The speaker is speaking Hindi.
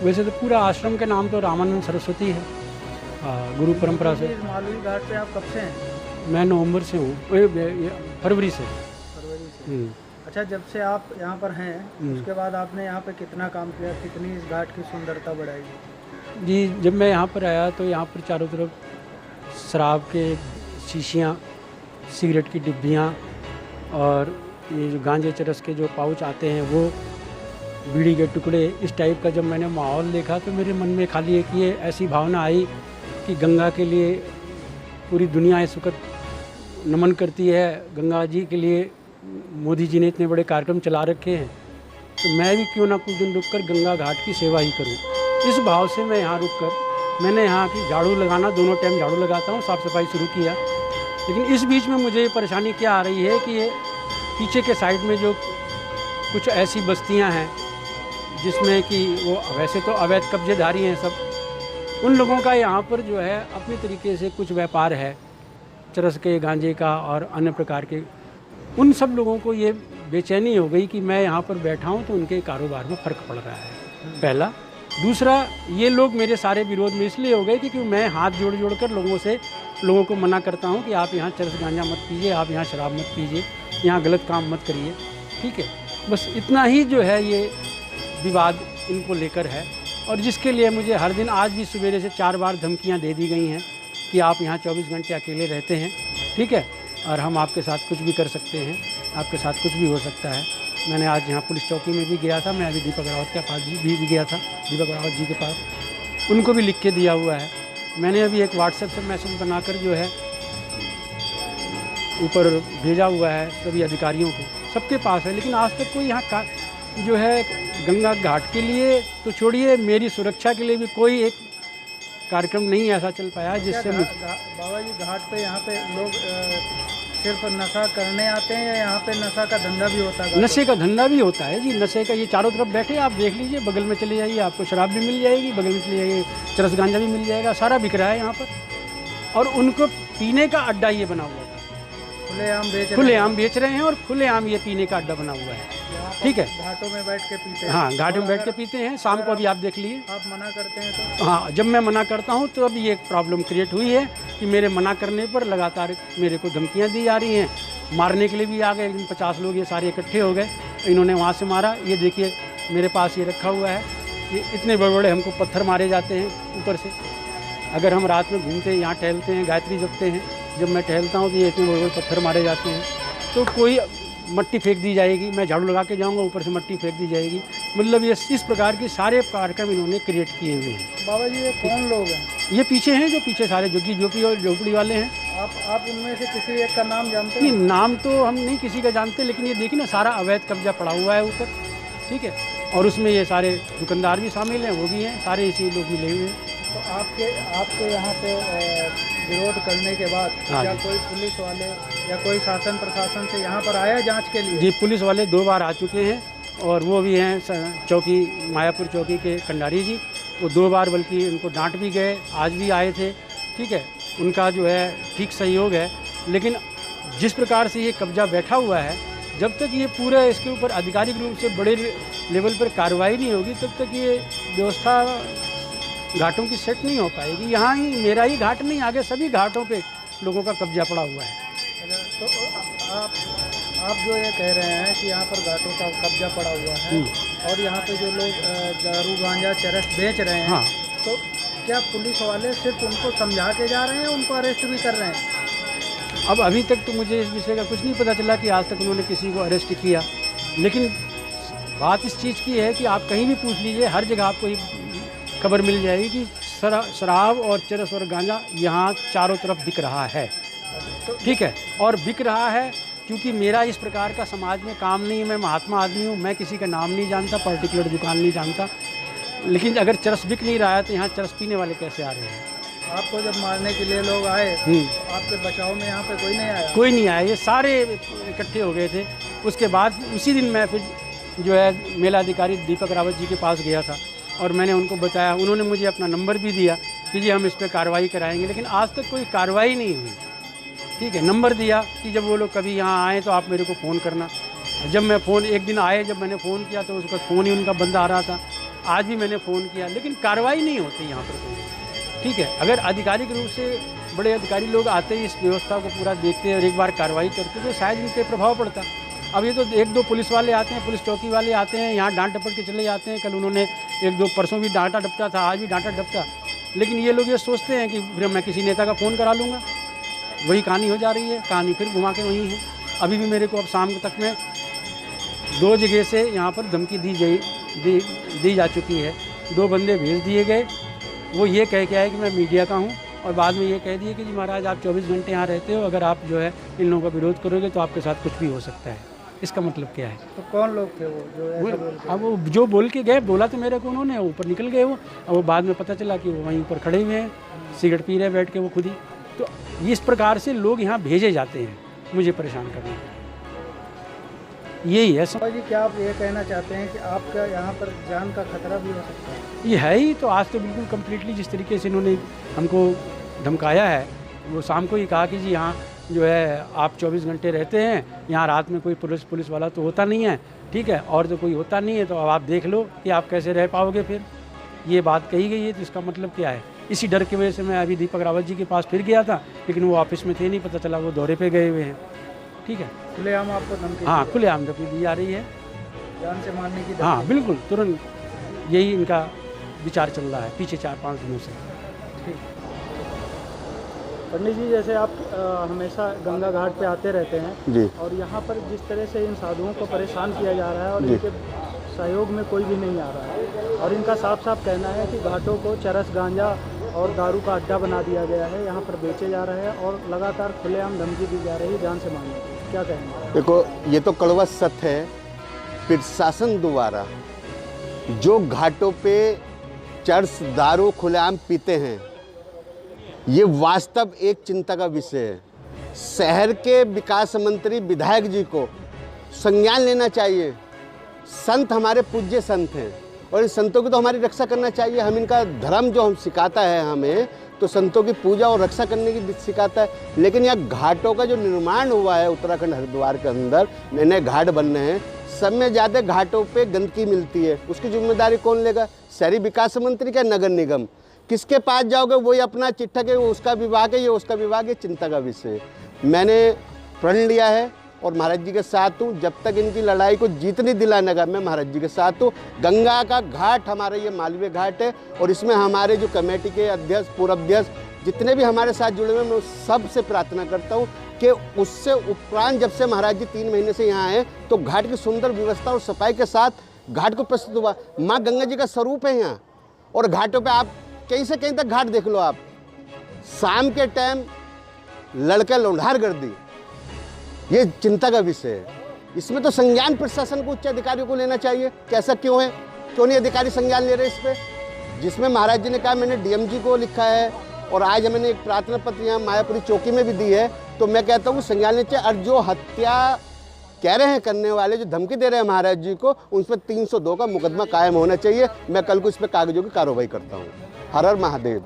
वैसे तो पूरा आश्रम के नाम तो रामानंद सरस्वती है, गुरु परंपरा से। मालवी घाट पे आप कब से हैं? मैं नवंबर से हूँ, फरवरी से। फरवरी से। अच्छा, जब से आप यहाँ पर हैं उसके बाद आपने यहाँ पे कितना काम किया, कितनी इस घाट की सुंदरता बढ़ाई? जी, जब मैं यहाँ पर आया तो यहाँ पर चारों तरफ शराब के शीशियाँ, सिगरेट की डिब्बियाँ और ये जो गांजे चरस के जो पाउच आते हैं वो, बीड़ी के टुकड़े, इस टाइप का जब मैंने माहौल देखा तो मेरे मन में खाली एक ये ऐसी भावना आई कि गंगा के लिए पूरी दुनिया इस वक्त नमन करती है। गंगा जी के लिए मोदी जी ने इतने बड़े कार्यक्रम चला रखे हैं, तो मैं भी क्यों ना कुछ दिन रुक कर गंगा घाट की सेवा ही करूं। इस भाव से मैं यहाँ रुक कर मैंने यहाँ की झाड़ू लगाना, दोनों टाइम झाड़ू लगाता हूँ, साफ़ सफाई शुरू किया। लेकिन इस बीच में मुझे परेशानी क्या आ रही है कि ये पीछे के साइड में जो कुछ ऐसी बस्तियाँ हैं जिसमें कि वो वैसे तो अवैध कब्जेदारी हैं सब, उन लोगों का यहाँ पर जो है अपनी तरीके से कुछ व्यापार है, चरस के, गांजे का और अन्य प्रकार के। उन सब लोगों को ये बेचैनी हो गई कि मैं यहाँ पर बैठा हूँ तो उनके कारोबार में फ़र्क पड़ रहा है, पहला। दूसरा, ये लोग मेरे सारे विरोध में इसलिए हो गए क्योंकि मैं हाथ जोड़ जोड़ कर लोगों को मना करता हूँ कि आप यहाँ चरस गांजा मत पीजिए, आप यहाँ शराब मत पीजिए, यहाँ गलत काम मत करिए, ठीक है। बस इतना ही जो है ये विवाद इनको लेकर है, और जिसके लिए मुझे हर दिन, आज भी सवेरे से 4 बार धमकियाँ दे दी गई हैं कि आप यहाँ 24 घंटे अकेले रहते हैं, ठीक है, और हम आपके साथ कुछ भी कर सकते हैं, आपके साथ कुछ भी हो सकता है। मैंने आज यहाँ पुलिस चौकी में भी गया था, मैं अभी दीपक रावत के पास भी गया था, दीपक रावत जी के पास, उनको भी लिख के दिया हुआ है। मैंने अभी एक व्हाट्सएप से मैसेज बनाकर जो है ऊपर भेजा हुआ है सभी अधिकारियों को, सबके पास है। लेकिन आज तक कोई यहाँ का जो है गंगा घाट के लिए तो छोड़िए, मेरी सुरक्षा के लिए भी कोई एक कार्यक्रम नहीं ऐसा चल पाया जिससे बाबा जी घाट पे यहाँ पे लोग सिर्फ नशा करने आते हैं या यहाँ पे नशा का धंधा भी होता है? नशे का धंधा भी होता है जी, नशे का। ये चारों तरफ बैठे आप देख लीजिए, बगल में चले जाइए, आपको शराब भी मिल जाएगी, बगल में चले जाइए चरस गांजा भी मिल जाएगा, सारा बिक रहा है यहाँ पर। और उनको पीने का अड्डा ये बना हुआ है, खुलेआम बेच रहे हैं और खुलेआम ये पीने का अड्डा बना हुआ है, ठीक है। घाटों में बैठ के पीते हैं। हाँ, घाटों में बैठ के पीते हैं। शाम को अभी आप देख लीजिए, आप मना करते हैं तो? हाँ, जब मैं मना करता हूँ तो अभी एक प्रॉब्लम क्रिएट हुई है कि मेरे मना करने पर लगातार मेरे को धमकियाँ दी जा रही हैं, मारने के लिए भी आ गए। 50 लोग ये सारे इकट्ठे हो गए, इन्होंने वहाँ से मारा। ये देखिए मेरे पास ये रखा हुआ है, ये इतने बड़े बड़े हमको पत्थर मारे जाते हैं ऊपर से। अगर हम रात में घूमते हैं, यहाँ टहलते हैं, गायत्री जपते हैं, जब मैं टहलता हूँ तो ये इतने बड़े बड़े पत्थर मारे जाते हैं। तो कोई मट्टी फेंक दी जाएगी, मैं झाड़ू लगा के जाऊँगा, ऊपर से मट्टी फेंक दी जाएगी। मतलब ये इस प्रकार की सारे कार्यक्रम इन्होंने क्रिएट किए हुए हैं। बाबा जी, ये कौन लोग हैं? ये पीछे हैं, जो पीछे सारे झुग्गी झोपड़ी और झोपड़ी वाले हैं। आप उनमें से किसी एक का नाम जानते हैं? नहीं, नाम तो हम नहीं किसी का जानते, लेकिन ये देखिए ना, सारा अवैध कब्जा पड़ा हुआ है ऊपर, ठीक है। और उसमें ये सारे दुकानदार भी शामिल हैं, वो भी हैं, सारे इसी लोग मिले हुए हैं। तो आपके यहाँ पे विरोध करने के बाद क्या कोई पुलिस वाले या कोई शासन प्रशासन से यहाँ पर आया जांच के लिए? जी, पुलिस वाले 2 बार आ चुके हैं, और वो भी हैं चौकी, मायापुर चौकी के कंडारी जी, वो 2 बार, बल्कि उनको डांट भी गए, आज भी आए थे, ठीक है। उनका जो है ठीक सहयोग है। लेकिन जिस प्रकार से ये कब्जा बैठा हुआ है, जब तक ये पूरा इसके ऊपर आधिकारिक रूप से बड़े लेवल पर कार्रवाई नहीं होगी, तब तक ये व्यवस्था घाटों की सेट नहीं हो पाएगी। यहाँ ही मेरा ही घाट नहीं, आगे सभी घाटों पे लोगों का कब्जा पड़ा हुआ है। तो आप जो ये कह रहे हैं कि यहाँ पर घाटों का कब्जा पड़ा हुआ है और यहाँ पे जो लोग दारू गांजा चरस बेच रहे हैं, हाँ, तो क्या पुलिस वाले सिर्फ उनको समझा के जा रहे हैं, उनको अरेस्ट भी कर रहे हैं? अब अभी तक तो मुझे इस विषय का कुछ नहीं पता चला कि आज तक उन्होंने किसी को अरेस्ट किया। लेकिन बात इस चीज़ की है कि आप कहीं भी पूछ लीजिए, हर जगह आपको ये खबर मिल जाएगी कि शराब और चरस और गांजा यहाँ चारों तरफ बिक रहा है, ठीक है। और बिक रहा है क्योंकि मेरा इस प्रकार का समाज में काम नहीं है। मैं महात्मा आदमी हूँ, मैं किसी का नाम नहीं जानता, पर्टिकुलर दुकान नहीं जानता। लेकिन अगर चरस बिक नहीं रहा है तो यहाँ चरस पीने वाले कैसे आ रहे हैं? आपको जब मारने के लिए लोग आए तो आपके बचाव में यहाँ पे कोई नहीं आया? कोई नहीं आया, ये सारे इकट्ठे हो गए थे। उसके बाद उसी दिन मैं फिर जो है मेला अधिकारी दीपक रावत जी के पास गया था और मैंने उनको बताया। उन्होंने मुझे अपना नंबर भी दिया कि जी हम इस पर कार्रवाई कराएंगे, लेकिन आज तक कोई कार्रवाई नहीं हुई, ठीक है। नंबर दिया कि जब वो लोग कभी यहाँ आए तो आप मेरे को फ़ोन करना। जब मैं फ़ोन, एक दिन आए, जब मैंने फ़ोन किया तो उसका फ़ोन ही उनका बंद आ रहा था। आज भी मैंने फ़ोन किया, लेकिन कार्रवाई नहीं होती यहाँ पर कोई। ठीक है, अगर आधिकारिक रूप से बड़े अधिकारी लोग आते इस व्यवस्था को पूरा देखते और एक बार कार्रवाई करते तो शायद इन पर प्रभाव पड़ता। अब ये तो 1-2 पुलिस वाले आते हैं, पुलिस चौकी वाले आते हैं, यहाँ डांट डपट के चले जाते हैं। कल उन्होंने 1-2 परसों भी डांटा डपटा था, आज भी डांटा डपटा। लेकिन ये लोग ये सोचते हैं कि फिर मैं किसी नेता का फ़ोन करा लूँगा, वही कहानी हो जा रही है, कहानी फिर घुमा के वहीं है। अभी भी मेरे को अब शाम तक में 2 जगह से यहाँ पर धमकी दी जा चुकी है। 2 बंदे भेज दिए गए, वो ये कह के आए कि मैं मीडिया का हूँ, और बाद में ये कह दिए कि जी महाराज आप 24 घंटे यहाँ रहते हो, अगर आप जो है इन लोगों का विरोध करोगे तो आपके साथ कुछ भी हो सकता है। इसका मतलब क्या है? तो कौन लोग थे वो जो ऐसा बोल के? अब वो जो बोल के गए, बोला तो मेरे को उन्होंने, ऊपर निकल गए वो। अब वो बाद में पता चला कि वो वहीं ऊपर खड़े हुए हैं, सिगरेट पी रहे बैठ के वो खुद ही। तो इस प्रकार से लोग यहाँ भेजे जाते हैं मुझे परेशान करने, यही है। जी क्या आप ये कहना चाहते हैं कि आपका यहाँ पर जान का खतरा भी हो सकता है? ये है ही तो। आज तो बिल्कुल कम्प्लीटली जिस तरीके से इन्होंने हमको धमकाया है, वो शाम को ही कहा कि जी यहाँ जो है आप 24 घंटे रहते हैं, यहाँ रात में कोई पुलिस वाला तो होता नहीं है, ठीक है, और तो कोई होता नहीं है, तो अब आप देख लो कि आप कैसे रह पाओगे। फिर ये बात कही गई है, तो इसका मतलब क्या है? इसी डर की वजह से मैं अभी दीपक रावत जी के पास फिर गया था, लेकिन वो ऑफिस में थे नहीं, पता चला वो दौरे पे गए हुए हैं। ठीक है, खुलेआम आपको धमकी? हाँ, खुलेआम धमकी दी जा रही है, जान से मारने की। हाँ बिल्कुल, तुरंत यही इनका विचार चल रहा है पिछले 4-5 दिनों से। ठीक। पंडित जी, जैसे आप हमेशा गंगा घाट पे आते रहते हैं जी, और यहाँ पर जिस तरह से इन साधुओं को परेशान किया जा रहा है और इनके सहयोग में कोई भी नहीं आ रहा है, और इनका साफ साफ कहना है कि घाटों को चरस, गांजा और दारू का अड्डा बना दिया गया है, यहाँ पर बेचे जा रहे हैं और लगातार खुलेआम धमकी दी जा रही है जान से मारने की। क्या कहेंगे? देखो ये तो कड़वा सत्य है। प्रशासन द्वारा जो घाटों पे चरस, दारू खुलेआम पीते हैं, ये वास्तव एक चिंता का विषय है। शहर के विकास मंत्री विधायक जी को संज्ञान लेना चाहिए। संत हमारे पूज्य संत हैं और इन संतों की तो हमारी रक्षा करना चाहिए। हम इनका धर्म जो हम सिखाता है, हमें तो संतों की पूजा और रक्षा करने की सिखाता है। लेकिन यह घाटों का जो निर्माण हुआ है उत्तराखंड हरिद्वार के अंदर, नए नए घाट बन रहे हैं, सब में ज़्यादा घाटों पे गंदगी मिलती है। उसकी जिम्मेदारी कौन लेगा? शहरी विकास मंत्री क्या नगर निगम? किसके पास जाओगे? वही अपना चिट्ठा के वो उसका विभाग है, ये उसका विभाग है, चिंता का विषय है। मैंने प्रण लिया है और महाराज जी के साथ हूँ। जब तक इनकी लड़ाई को जीत नहीं दिलाने का, मैं महाराज जी के साथ हूँ। गंगा का घाट हमारा ये मालवीय घाट है और इसमें हमारे जो कमेटी के अध्यक्ष, पूर्वाध्यक्ष, जितने भी हमारे साथ जुड़े हुए हैं, मैं सबसे प्रार्थना करता हूँ कि उससे उपरांत जब से महाराज जी 3 महीने से यहाँ आए तो घाट की सुंदर व्यवस्था और सफाई के साथ घाट को प्रस्तुत हुआ। माँ गंगा जी का स्वरूप है यहाँ, और घाटों पे आप कहीं से कहीं तक घाट देख लो। आप शाम के टाइम लड़के लौंढार गर्दी, ये चिंता का विषय है। इसमें तो संज्ञान प्रशासन को, उच्च अधिकारियों को लेना चाहिए कि ऐसा क्यों है, क्यों नहीं अधिकारी संज्ञान ले रहे इस पे। जिसमें महाराज जी ने कहा, मैंने डीएमजी को लिखा है और आज मैंने एक प्रार्थना पत्र यहाँ मायापुरी चौकी में भी दी है, तो मैं कहता हूँ संज्ञान लेना चाहिए। और जो हत्या कह रहे हैं करने वाले, जो धमकी दे रहे हैं महाराज जी को, उन पर 302 का मुकदमा कायम होना चाहिए। मैं कल को इस पर कागजों की कार्रवाई करता हूँ। हर हर महादेव।